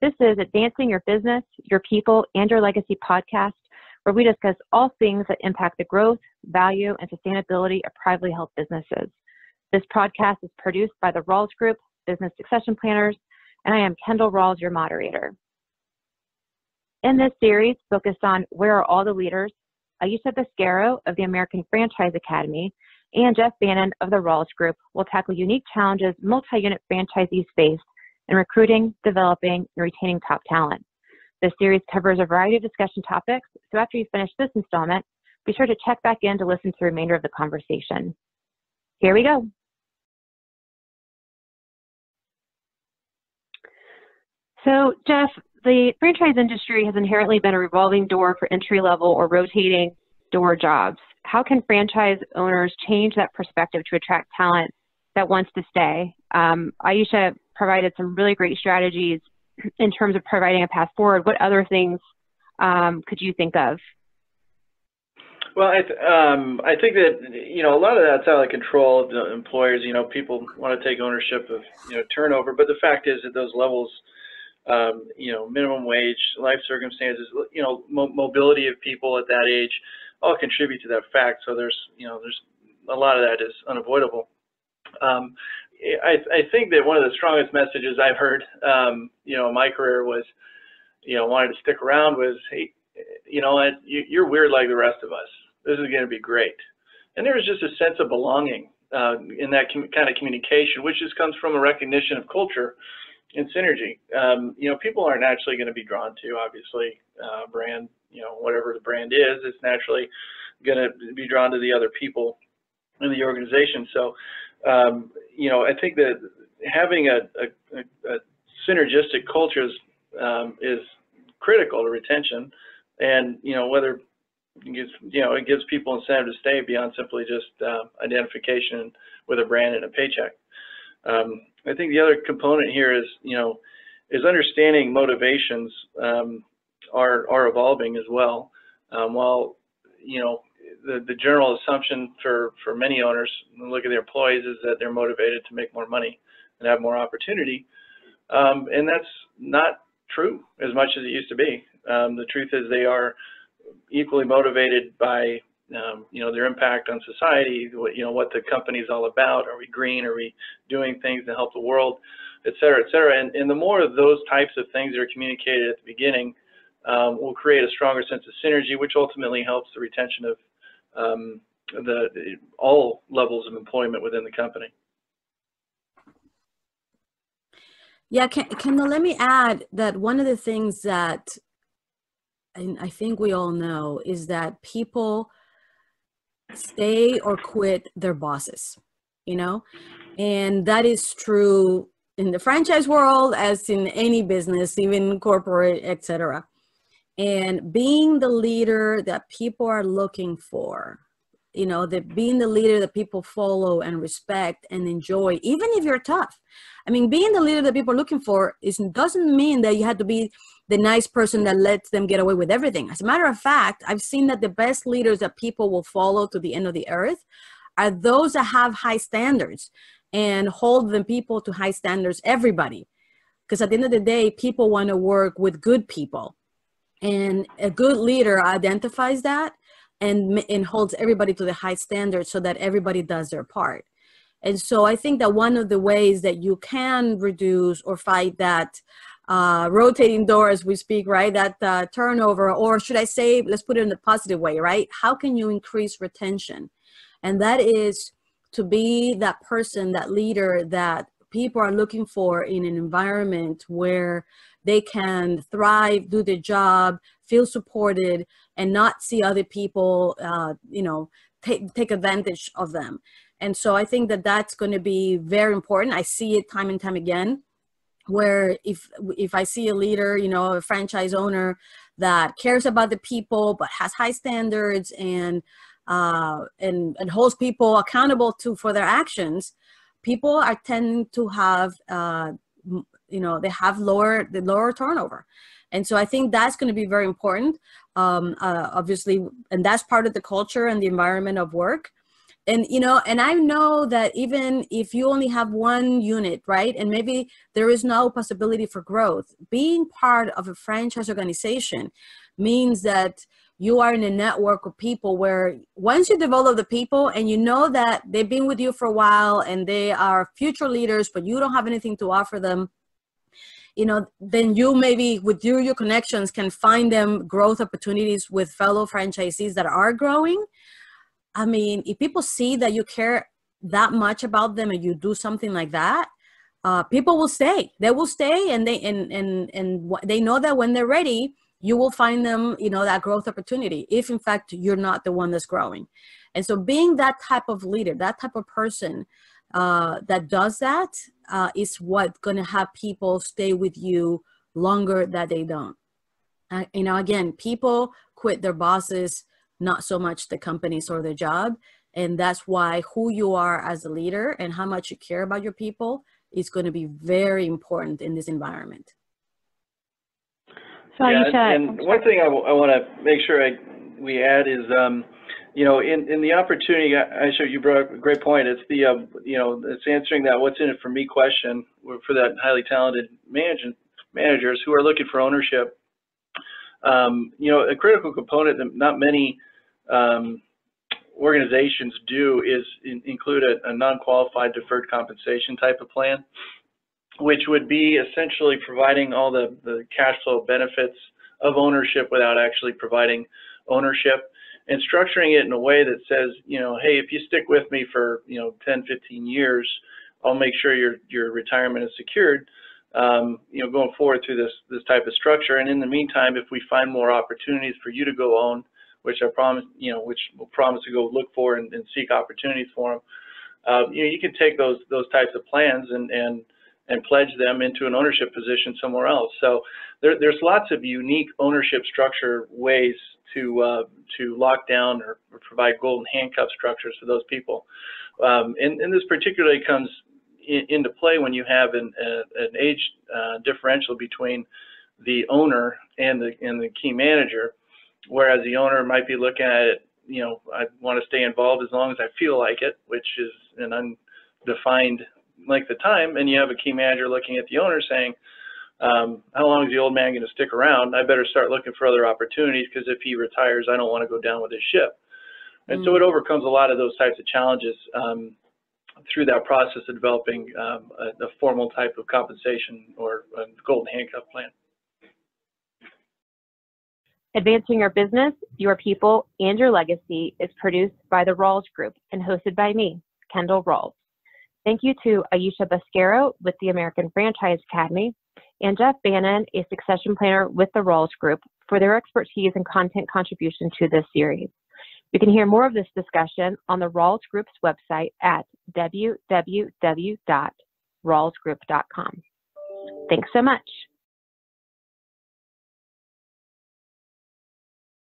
This is Advancing Your Business, Your People, and Your Legacy podcast, where we discuss all things that impact the growth, value, and sustainability of privately held businesses. This podcast is produced by the Rawls Group, Business Succession Planners, and I am Kendall Rawls, your moderator. In this series, focused on Where Are All the Leaders, Aisha Biscaro of the American Franchise Academy and Jeff Bannon of the Rawls Group will tackle unique challenges multi-unit franchisees face in recruiting, developing, and retaining top talent. This series covers a variety of discussion topics, so after you finish this installment, be sure to check back in to listen to the remainder of the conversation. Here we go. So, Jeff, the franchise industry has inherently been a revolving door for entry-level or rotating door jobs. How can franchise owners change that perspective to attract talent that wants to stay? Aisha provided some really great strategies in terms of providing a path forward. What other things could you think of? Well, I think that, a lot of that's out of the control of the employers. People want to take ownership of, turnover, but the fact is at those levels, minimum wage, life circumstances, mobility of people at that age all contribute to that fact. So there's a lot of that is unavoidable. I think that one of the strongest messages I've heard, in my career was, wanted to stick around was, hey, you're weird like the rest of us. This is going to be great. And there was just a sense of belonging in that kind of communication, which just comes from a recognition of culture and synergy. People aren't naturally going to be drawn to, obviously, brand, whatever the brand is, it's naturally going to be drawn to the other people in the organization. So, I think that having a synergistic culture is critical to retention, and whether it gives people incentive to stay beyond simply just identification with a brand and a paycheck. I think the other component here is understanding motivations are evolving as well. While the general assumption for many owners when look at their employees is that they're motivated to make more money and have more opportunity, and that's not true as much as it used to be. The truth is they are equally motivated by their impact on society, what the company's all about. Are we green? Are we doing things to help the world, et cetera, et cetera? And the more of those types of things are communicated at the beginning, will create a stronger sense of synergy, which ultimately helps the retention of all levels of employment within the company. Yeah, Kendall, let me add that one of the things that I think we all know is that people stay or quit their bosses, and that is true in the franchise world as in any business, even corporate, etc. And being the leader that people are looking for, being the leader that people follow and respect and enjoy, even if you're tough. I mean, being the leader that people are looking for doesn't mean that you have to be the nice person that lets them get away with everything. As a matter of fact, I've seen that the best leaders that people will follow to the end of the earth are those that have high standards and hold the people to high standards, everybody. Because at the end of the day, people want to work with good people. And a good leader identifies that and holds everybody to the high standards so that everybody does their part. And so I think that one of the ways that you can reduce or fight that rotating door, as we speak, right, that turnover, or should I say, let's put it in a positive way, right? How can you increase retention? And that is to be that person, that leader that people are looking for in an environment where they can thrive, do their job, feel supported, and not see other people, take advantage of them. And so I think that that's going to be very important. I see it time and time again, where if I see a leader, a franchise owner that cares about the people but has high standards and holds people accountable for their actions, people are tending to have they have lower turnover. And so I think that's going to be very important, obviously, and that's part of the culture and the environment of work. And, you know, and I know that even if you only have one unit, right, and maybe there is no possibility for growth, being part of a franchise organization means that you are in a network of people where once you develop the people and you know that they've been with you for a while and they are future leaders, but you don't have anything to offer them, you know, then you maybe with your connections can find them growth opportunities with fellow franchisees that are growing. I mean, if people see that you care that much about them and you do something like that, people will stay. They will stay, and they know that when they're ready, you will find them, you know, that growth opportunity, if in fact you're not the one that's growing. And so being that type of leader, that type of person that does that is what's going to have people stay with you longer than they don't. You know, again, people quit their bosses, not so much the companies or the job. And that's why who you are as a leader and how much you care about your people is going to be very important in this environment. So yeah, Aisha, and one thing I want to make sure we add is, you know, in the opportunity, Aisha, you brought up a great point. It's the, you know, it's answering that what's in it for me question for that highly talented managers who are looking for ownership. You know, a critical component that not many organizations do is include a non-qualified deferred compensation type of plan, which would be essentially providing all the cash flow benefits of ownership without actually providing ownership, and structuring it in a way that says, you know, hey, if you stick with me for, you know, 10, 15 years, I'll make sure your retirement is secured. You know, going forward through this type of structure. And in the meantime, if we find more opportunities for you to go own, which I promise, you know, which we'll promise to go look for and seek opportunities for them, you know, you can take those types of plans and pledge them into an ownership position somewhere else. So there's lots of unique ownership structure ways to lock down or provide golden handcuff structures for those people. And this particularly comes into play when you have an age differential between the owner and the key manager, whereas the owner might be looking at it, you know, I want to stay involved as long as I feel like it, which is an undefined length of time, and you have a key manager looking at the owner saying, how long is the old man going to stick around? I better start looking for other opportunities, because if he retires, I don't want to go down with his ship. And so it overcomes a lot of those types of challenges through that process of developing a formal type of compensation or a golden handcuff plan. Advancing Your Business, Your People, and Your Legacy is produced by the Rawls Group and hosted by me, Kendall Rawls. Thank you to Aisha Basquero with the American Franchise Academy and Jeff Bannon, a succession planner with the Rawls Group, for their expertise and content contribution to this series. You can hear more of this discussion on the Rawls Group's website at www.rawlsgroup.com. Thanks so much.